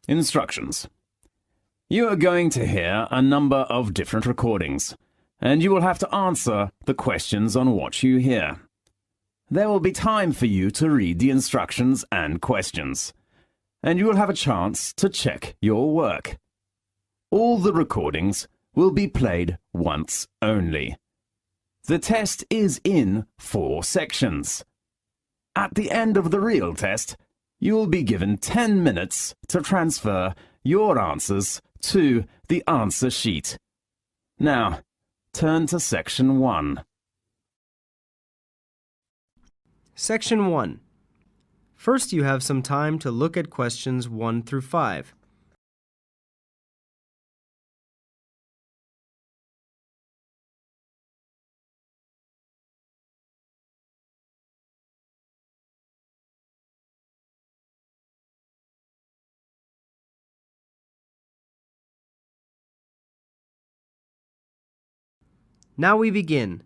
Instructions. You are going to hear a number of different recordings, and you will have to answer the questions on what you hear. There will be time for you to read the instructions and questions, and you will have a chance to check your work. All the recordings will be played once only. The test is in 4 sections. At the end of the real test, you will be given 10 minutes to transfer your answers to the answer sheet. Now, turn to Section 1. Section 1. First, you have some time to look at questions 1 through 5. Now we begin.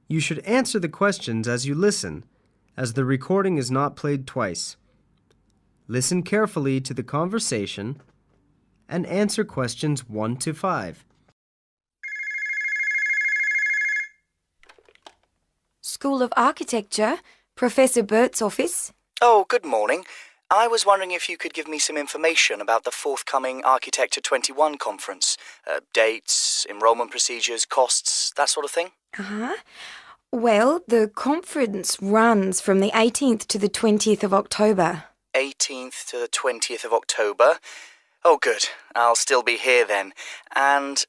You should answer the questions as you listen, as the recording is not played twice. Listen carefully to the conversation and answer questions 1 to 5. School of Architecture, Professor Bert's office. Oh, good morning. I was wondering if you could give me some information about the forthcoming Architecture 21 conference. Dates, enrolment procedures, costs, that sort of thing. Well, the conference runs from the 18th to the 20th of October. 18th to the 20th of October. Oh, good. I'll still be here then. And,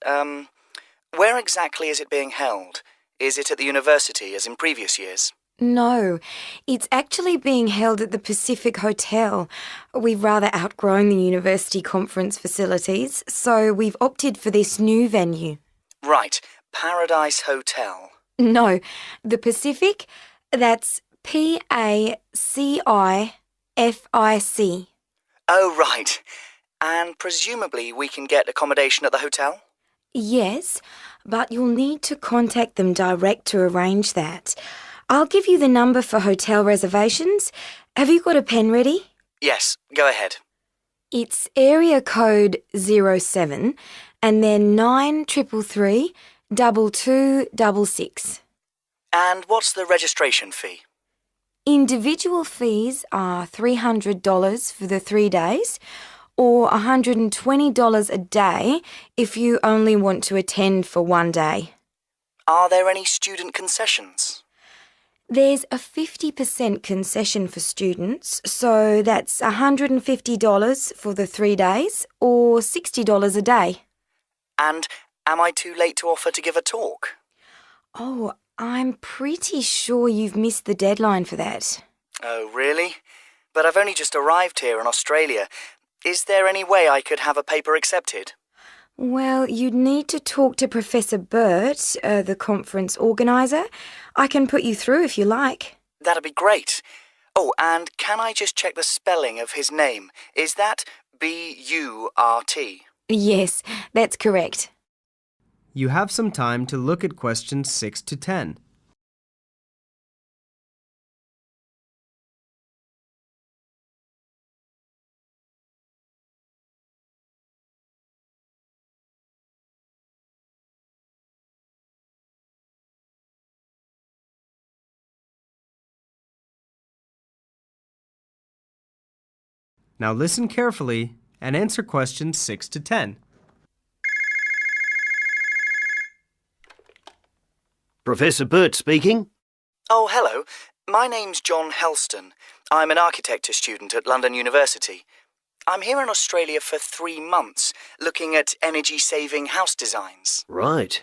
where exactly is it being held? Is it at the university, as in previous years? No, it's actually being held at the Pacific Hotel. We've rather outgrown the university conference facilities, so we've opted for this new venue. Right, Paradise Hotel. No, the Pacific, that's Pacific. Oh, right. And presumably we can get accommodation at the hotel? Yes, but you'll need to contact them direct to arrange that. I'll give you the number for hotel reservations. Have you got a pen ready? Yes, go ahead. It's area code 07 and then 9333 2266. And what's the registration fee? Individual fees are $300 for the 3 days or $120 a day if you only want to attend for 1 day. Are there any student concessions? There's a 50% concession for students, so that's $150 for the 3 days or $60 a day. And am I too late to offer to give a talk? Oh, I'm pretty sure you've missed the deadline for that. Oh, really? But I've only just arrived here in Australia. Is there any way I could have a paper accepted? Well, you'd need to talk to Professor Bert, the conference organiser. I can put you through if you like. That'd be great. Oh, and can I just check the spelling of his name? Is that B-U-R-T? Yes, that's correct. You have some time to look at questions 6 to 10. Now listen carefully and answer questions 6 to 10. Professor Burt speaking. Oh, hello. My name's John Helston. I'm an architecture student at London University. I'm here in Australia for 3 months, looking at energy-saving house designs. Right.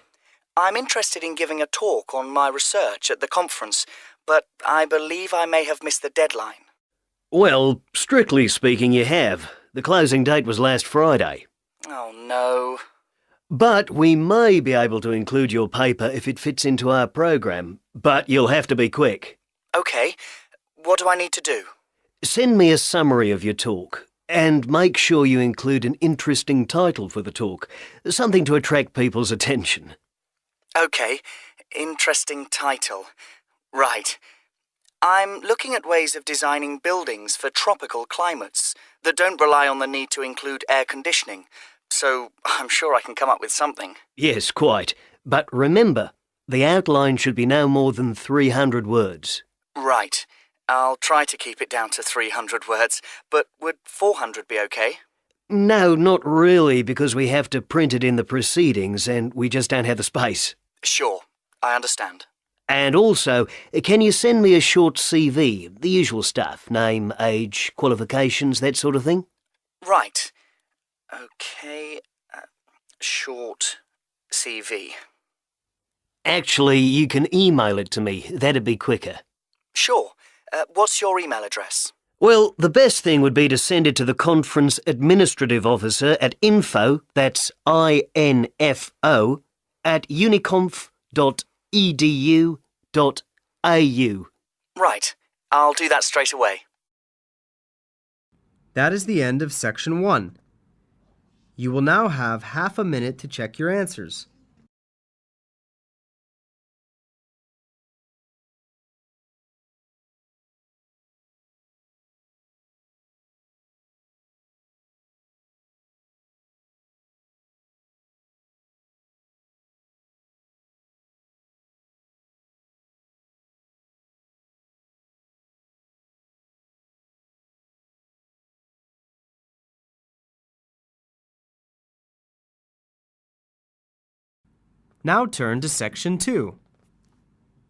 I'm interested in giving a talk on my research at the conference, but I believe I may have missed the deadline. Well, strictly speaking, you have. The closing date was last Friday. Oh, no. But we may be able to include your paper if it fits into our program. But you'll have to be quick. OK. What do I need to do? Send me a summary of your talk. And make sure you include an interesting title for the talk. Something to attract people's attention. OK. Interesting title. Right. I'm looking at ways of designing buildings for tropical climates that don't rely on the need to include air conditioning, so I'm sure I can come up with something. Yes, quite. But remember, the outline should be no more than 300 words. Right. I'll try to keep it down to 300 words, but would 400 be okay? No, not really, because we have to print it in the proceedings and we just don't have the space. Sure, I understand. And also, can you send me a short CV, the usual stuff, name, age, qualifications, that sort of thing? Right. Okay. Short CV. Actually, you can email it to me. That'd be quicker. Sure. What's your email address? Well, the best thing would be to send it to the conference administrative officer at info, that's INFO, at uniconf.edu.au. Right. I'll do that straight away. That is the end of Section 1. You will now have half a minute to check your answers. Now turn to Section 2.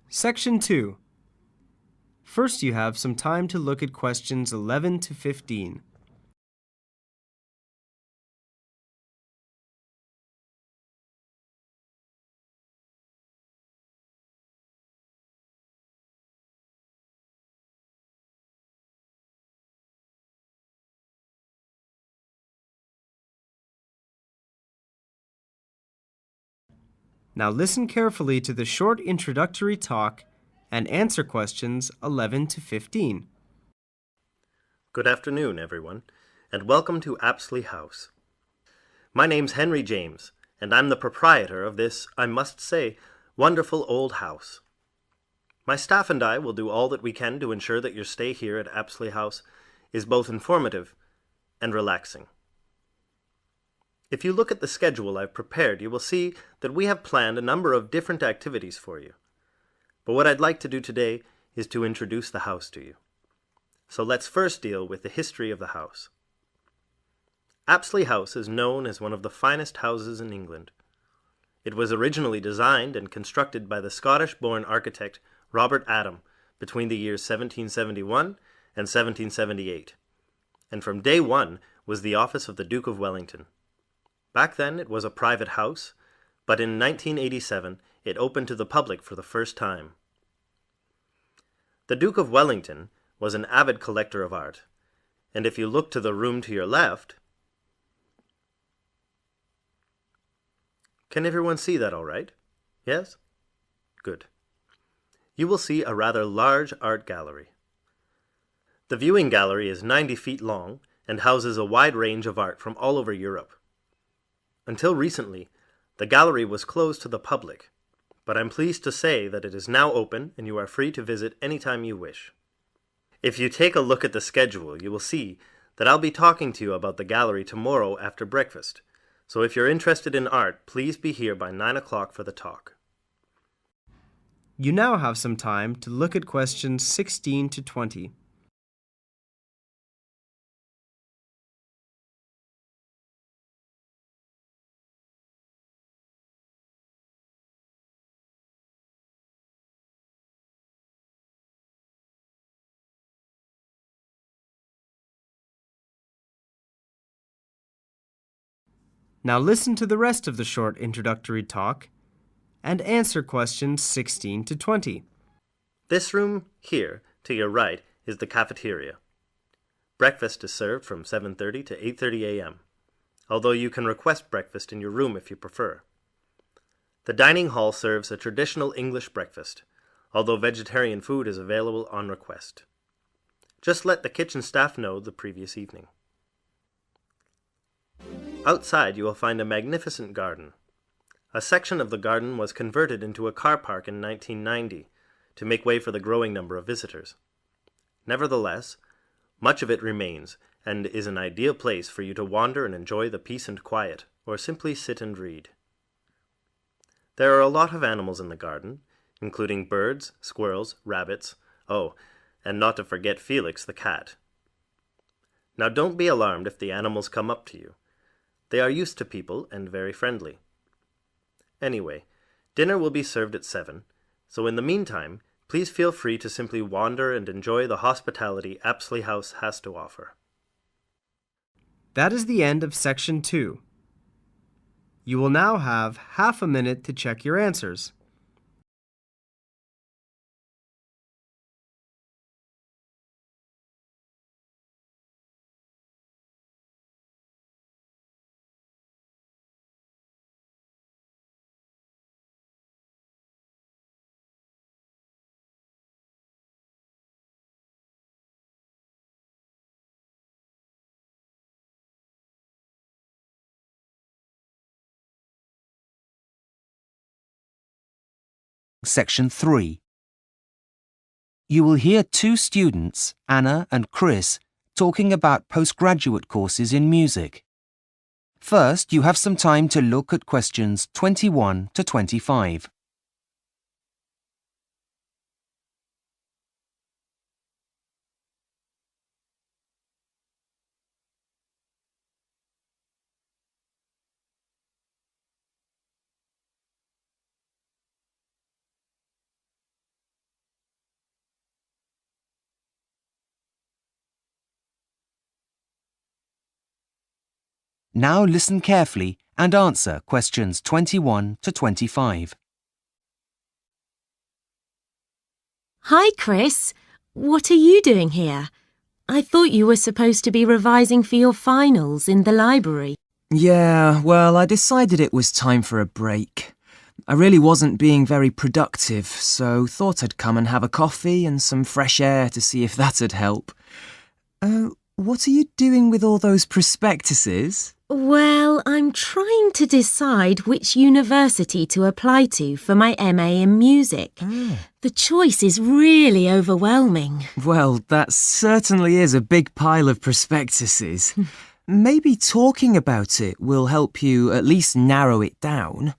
Section 2. First, you have some time to look at questions 11 to 15. Now listen carefully to the short introductory talk and answer questions 11 to 15. Good afternoon, everyone, and welcome to Apsley House. My name's Henry James, and I'm the proprietor of this, I must say, wonderful old house. My staff and I will do all that we can to ensure that your stay here at Apsley House is both informative and relaxing. If you look at the schedule I've prepared, you will see that we have planned a number of different activities for you. But what I'd like to do today is to introduce the house to you. So let's first deal with the history of the house. Apsley House is known as one of the finest houses in England. It was originally designed and constructed by the Scottish-born architect Robert Adam between the years 1771 and 1778, and from day one was the office of the Duke of Wellington. Back then it was a private house, but in 1987 it opened to the public for the first time. The Duke of Wellington was an avid collector of art, and if you look to the room to your left, can everyone see that all right? Yes? Good. You will see a rather large art gallery. The viewing gallery is 90 feet long and houses a wide range of art from all over Europe. Until recently, the gallery was closed to the public, but I'm pleased to say that it is now open and you are free to visit anytime you wish. If you take a look at the schedule, you will see that I'll be talking to you about the gallery tomorrow after breakfast, so if you're interested in art, please be here by 9 o'clock for the talk. You now have some time to look at questions 16 to 20. Now listen to the rest of the short introductory talk and answer questions 16 to 20. This room here, to your right, is the cafeteria. Breakfast is served from 7:30 to 8:30 a.m., although you can request breakfast in your room if you prefer. The dining hall serves a traditional English breakfast, although vegetarian food is available on request. Just let the kitchen staff know the previous evening. Outside you will find a magnificent garden. A section of the garden was converted into a car park in 1990 to make way for the growing number of visitors. Nevertheless, much of it remains and is an ideal place for you to wander and enjoy the peace and quiet, or simply sit and read. There are a lot of animals in the garden, including birds, squirrels, rabbits, and not to forget Felix the cat. Now don't be alarmed if the animals come up to you. They are used to people and very friendly. Anyway, dinner will be served at 7, so in the meantime, please feel free to simply wander and enjoy the hospitality Apsley House has to offer. That is the end of Section 2. You will now have half a minute to check your answers. Section 3. You will hear two students, Anna and Chris, talking about postgraduate courses in music. First, you have some time to look at questions 21 to 25. Now listen carefully and answer questions 21 to 25. Hi, Chris. What are you doing here? I thought you were supposed to be revising for your finals in the library. Yeah, well, I decided it was time for a break. I really wasn't being very productive, so thought I'd come and have a coffee and some fresh air to see if that'd help. What are you doing with all those prospectuses? Well, I'm trying to decide which university to apply to for my MA in music. The choice is really overwhelming. Well, that certainly is a big pile of prospectuses. Maybe talking about it will help you at least narrow it down.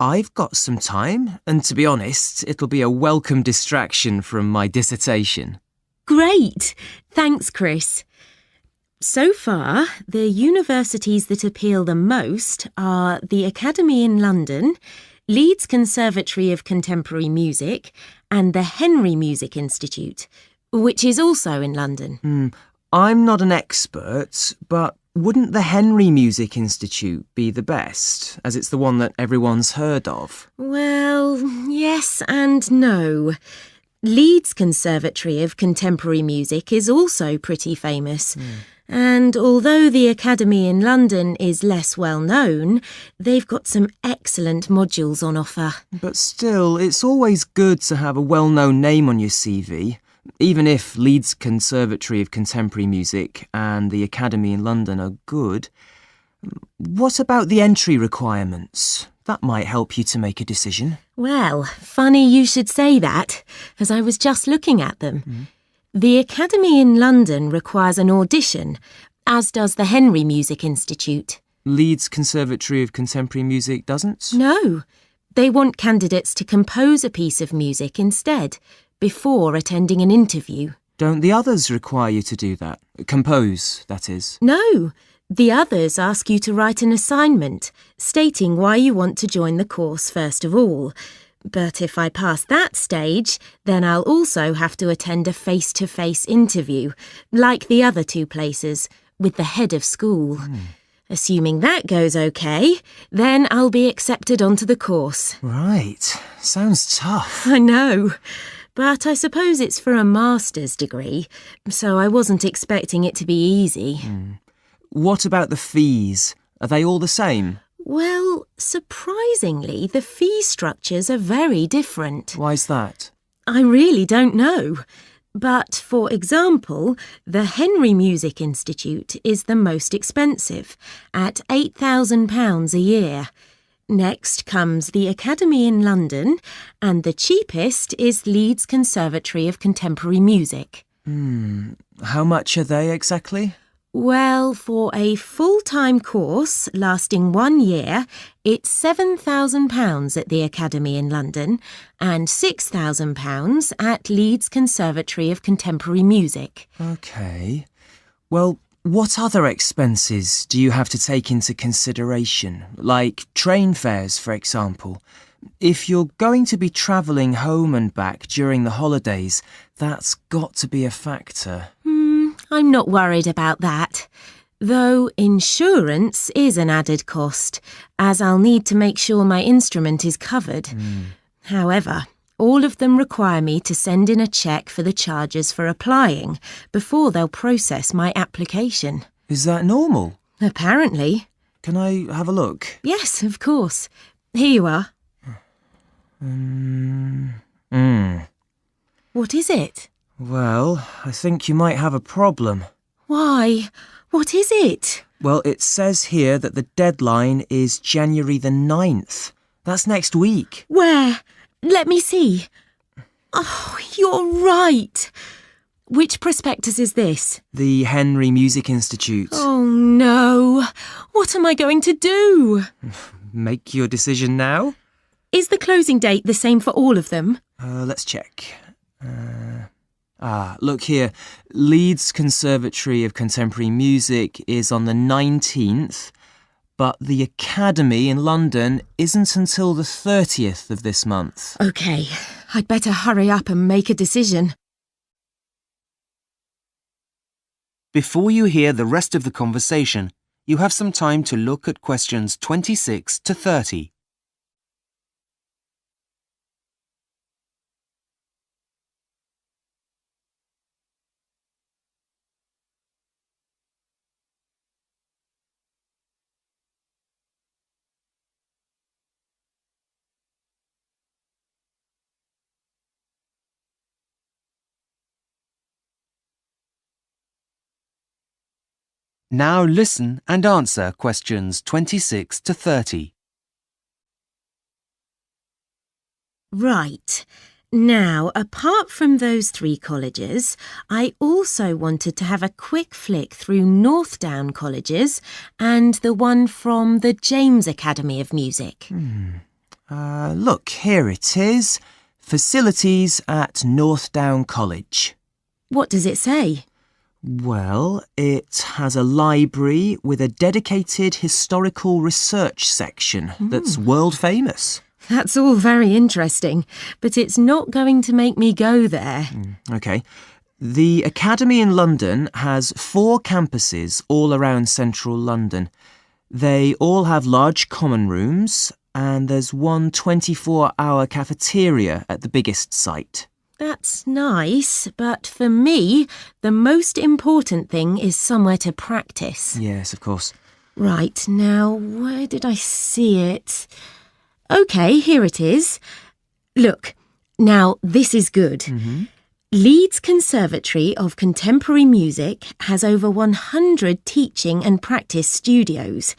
I've got some time, and to be honest, it'll be a welcome distraction from my dissertation. Great! Thanks, Chris. So far, the universities that appeal the most are the Academy in London, Leeds Conservatory of Contemporary Music, and the Henry Music Institute, which is also in London. I'm not an expert, but wouldn't the Henry Music Institute be the best, as it's the one that everyone's heard of? Well, yes and no. Leeds Conservatory of Contemporary Music is also pretty famous. And although the Academy in London is less well known, they've got some excellent modules on offer. But still, it's always good to have a well-known name on your CV, even if Leeds Conservatory of Contemporary Music and the Academy in London are good. What about the entry requirements? That might help you to make a decision. Well, funny you should say that, as I was just looking at them. The Academy in London requires an audition, as does the Henry Music Institute. Leeds Conservatory of Contemporary Music doesn't? No, they want candidates to compose a piece of music instead, before attending an interview. Don't the others require you to do that? Compose, that is. No, the others ask you to write an assignment, stating why you want to join the course first of all. But if I pass that stage, then I'll also have to attend a face-to-face interview, like the other two places, with the head of school. Assuming that goes okay, then I'll be accepted onto the course. Right. Sounds tough. I know, but I suppose it's for a master's degree, so I wasn't expecting it to be easy. What about the fees? Are they all the same? Well, surprisingly, the fee structures are very different. Why's that? I really don't know. But, for example, the Henry Music Institute is the most expensive, at £8,000 a year. Next comes the Academy in London, and the cheapest is Leeds Conservatory of Contemporary Music. How much are they exactly? Well, for a full-time course lasting 1 year, it's £7,000 at the Academy in London and £6,000 at Leeds Conservatory of Contemporary Music. OK. Well, what other expenses do you have to take into consideration, like train fares, for example? If you're going to be travelling home and back during the holidays, that's got to be a factor. I'm not worried about that. Though insurance is an added cost, as I'll need to make sure my instrument is covered. However, all of them require me to send in a cheque for the charges for applying before they'll process my application. Is that normal? Apparently. Can I have a look? Yes, of course. Here you are. What is it? Well, I think you might have a problem. Why? What is it? Well, it says here that the deadline is January the 9th. That's next week. Where? Let me see. Oh, you're right. Which prospectus is this? The Henry Music Institute. Oh, no. What am I going to do? Make your decision now? Is the closing date the same for all of them? Let's check. Look here. Leeds Conservatory of Contemporary Music is on the 19th, but the Academy in London isn't until the 30th of this month. OK, I'd better hurry up and make a decision. Before you hear the rest of the conversation, you have some time to look at questions 26 to 30. Now listen and answer questions 26 to 30. Right. Now, apart from those 3 colleges, I also wanted to have a quick flick through Northdown colleges and the one from the James Academy of Music. Look, here it is. Facilities at Northdown College. What does it say? Well, it has a library with a dedicated historical research section that's world famous. That's all very interesting, but it's not going to make me go there. OK. The Academy in London has 4 campuses all around central London. They all have large common rooms, and there's one 24-hour cafeteria at the biggest site. That's nice, but for me, the most important thing is somewhere to practice. Yes, of course. Right, now, where did I see it? OK, here it is. Look, now this is good. Leeds Conservatory of Contemporary Music has over 100 teaching and practice studios.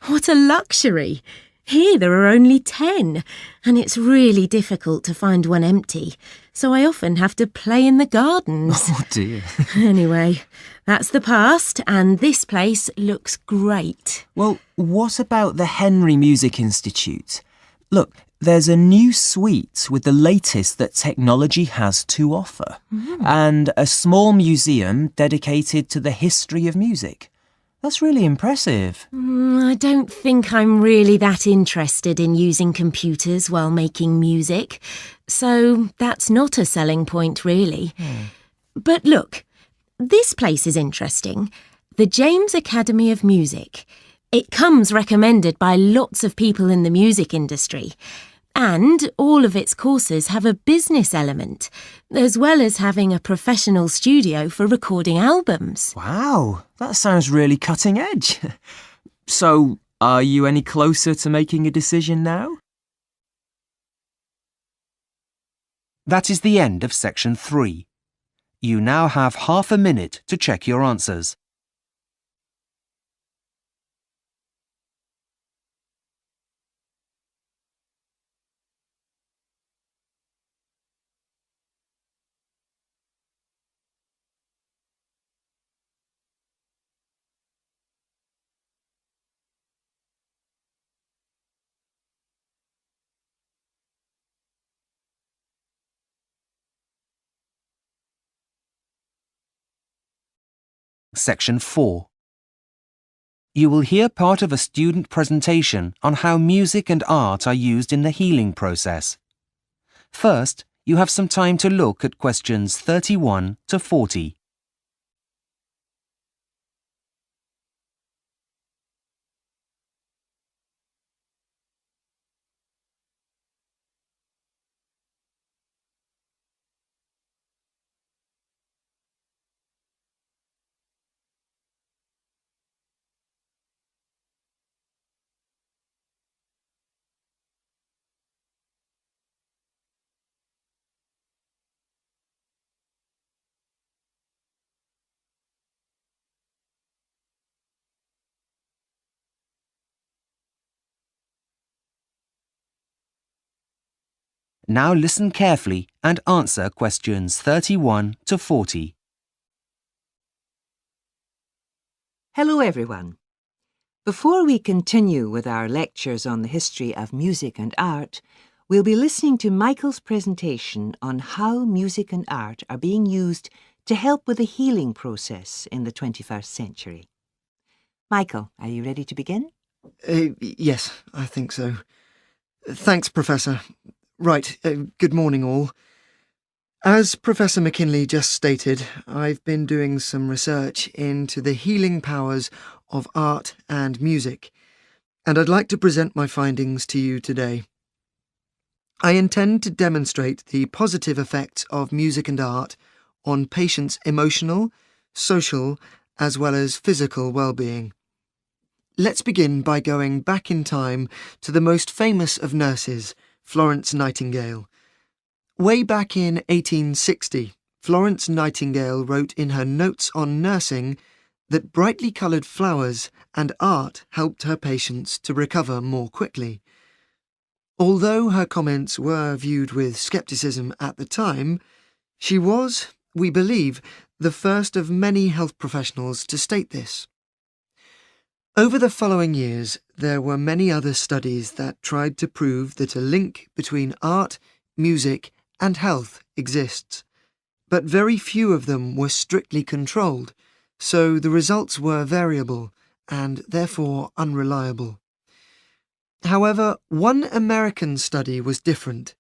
What a luxury! Here there are only 10, and it's really difficult to find one empty, so I often have to play in the gardens. Oh dear. Anyway, that's the past, and this place looks great. Well, what about the Henry Music Institute? Look, there's a new suite with the latest that technology has to offer, and a small museum dedicated to the history of music. That's really impressive. I don't think I'm really that interested in using computers while making music, so that's not a selling point, really. But look, this place is interesting. The James Academy of Music. It comes recommended by lots of people in the music industry. And all of its courses have a business element, as well as having a professional studio for recording albums. Wow, that sounds really cutting edge. So, are you any closer to making a decision now? That is the end of section 3. You now have half a minute to check your answers. Section 4. You will hear part of a student presentation on how music and art are used in the healing process. First, you have some time to look at questions 31 to 40. Now listen carefully and answer questions 31 to 40. Hello everyone. Before we continue with our lectures on the history of music and art, we'll be listening to Michael's presentation on how music and art are being used to help with the healing process in the 21st century. Michael, are you ready to begin? Yes, I think so. Thanks, Professor. Right, good morning all. As Professor McKinley just stated, I've been doing some research into the healing powers of art and music, and I'd like to present my findings to you today. I intend to demonstrate the positive effects of music and art on patients' emotional, social, as well as physical well-being. Let's begin by going back in time to the most famous of nurses, Florence Nightingale. Way back in 1860, Florence Nightingale wrote in her Notes on Nursing that brightly coloured flowers and art helped her patients to recover more quickly. Although her comments were viewed with scepticism at the time, she was, we believe, the first of many health professionals to state this. Over the following years, there were many other studies that tried to prove that a link between art, music, and health exists, but very few of them were strictly controlled, so the results were variable and therefore unreliable. However, one American study was different.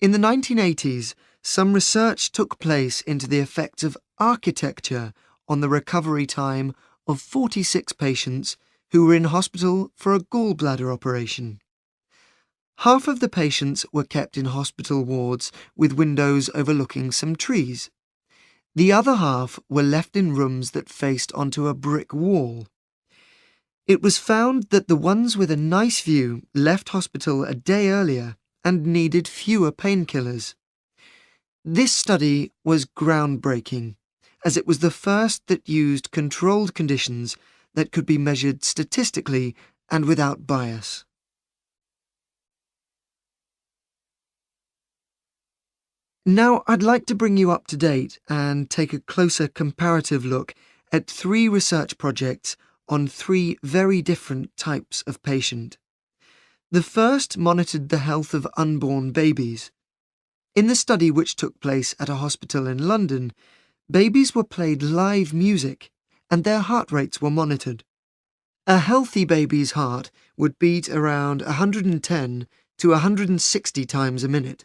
In the 1980s, some research took place into the effects of architecture on the recovery time of 46 patients who were in hospital for a gallbladder operation. Half of the patients were kept in hospital wards with windows overlooking some trees. The other half were left in rooms that faced onto a brick wall. It was found that the ones with a nice view left hospital a day earlier and needed fewer painkillers. This study was groundbreaking, as it was the first that used controlled conditions that could be measured statistically and without bias. Now I'd like to bring you up to date and take a closer comparative look at 3 research projects on 3 very different types of patient. The first monitored the health of unborn babies. In the study, which took place at a hospital in London, babies were played live music and their heart rates were monitored. A healthy baby's heart would beat around 110 to 160 times a minute,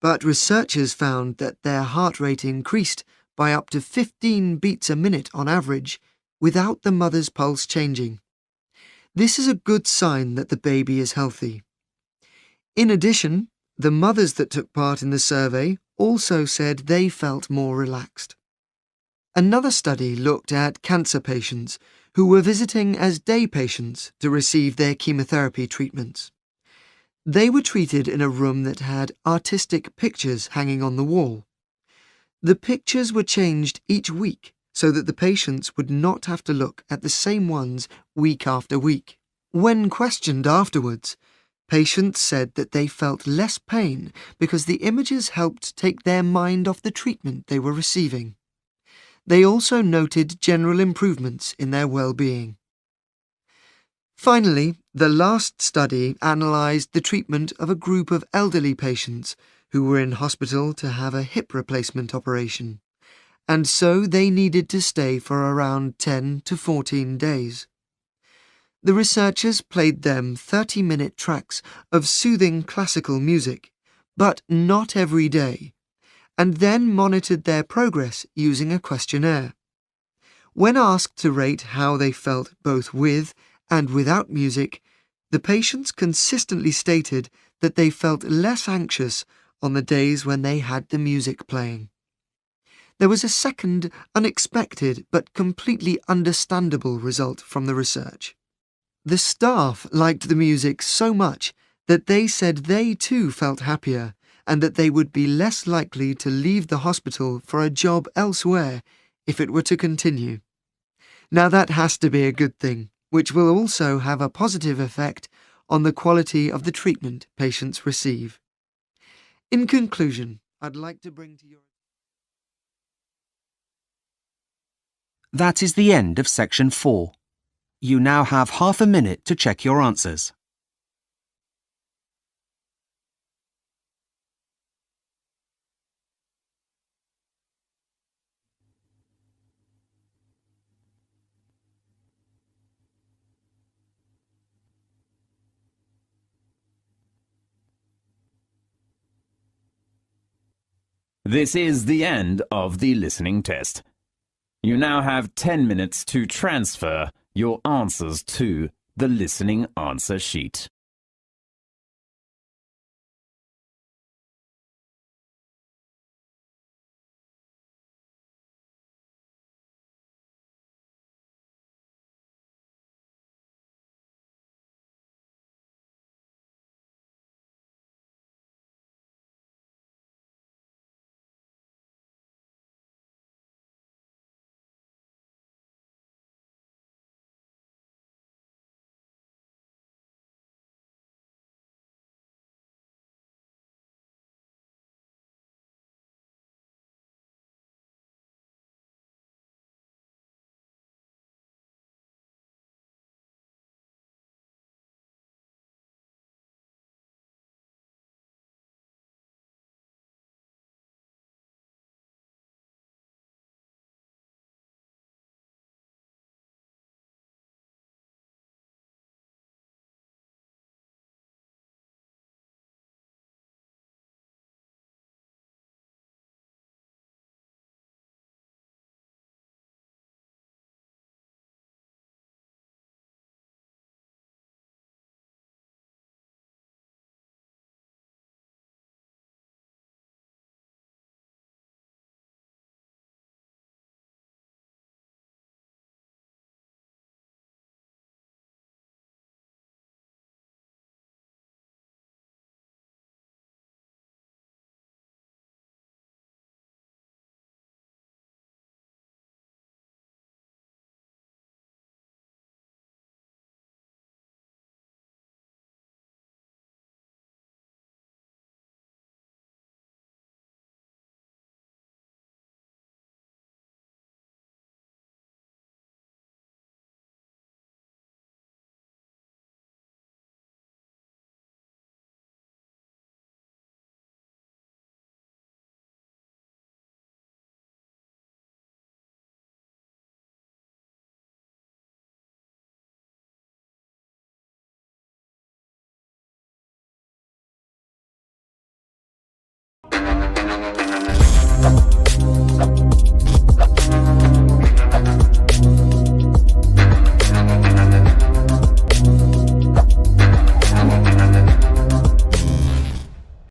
but researchers found that their heart rate increased by up to 15 beats a minute on average without the mother's pulse changing. This is a good sign that the baby is healthy. In addition, the mothers that took part in the survey also said they felt more relaxed. Another study looked at cancer patients who were visiting as day patients to receive their chemotherapy treatments. They were treated in a room that had artistic pictures hanging on the wall. The pictures were changed each week so that the patients would not have to look at the same ones week after week. When questioned afterwards, patients said that they felt less pain because the images helped take their mind off the treatment they were receiving. They also noted general improvements in their well-being. Finally, the last study analysed the treatment of a group of elderly patients who were in hospital to have a hip replacement operation, and so they needed to stay for around 10 to 14 days. The researchers played them 30-minute tracks of soothing classical music, but not every day, and then monitored their progress using a questionnaire. When asked to rate how they felt both with and without music, the patients consistently stated that they felt less anxious on the days when they had the music playing. There was a second, unexpected but completely understandable result from the research. The staff liked the music so much that they said they too felt happier and that they would be less likely to leave the hospital for a job elsewhere if it were to continue. Now that has to be a good thing, which will also have a positive effect on the quality of the treatment patients receive. In conclusion, I'd like to bring to your... That is the end of section 4. You now have half a minute to check your answers. This is the end of the listening test. You now have 10 minutes to transfer your answers to the listening answer sheet.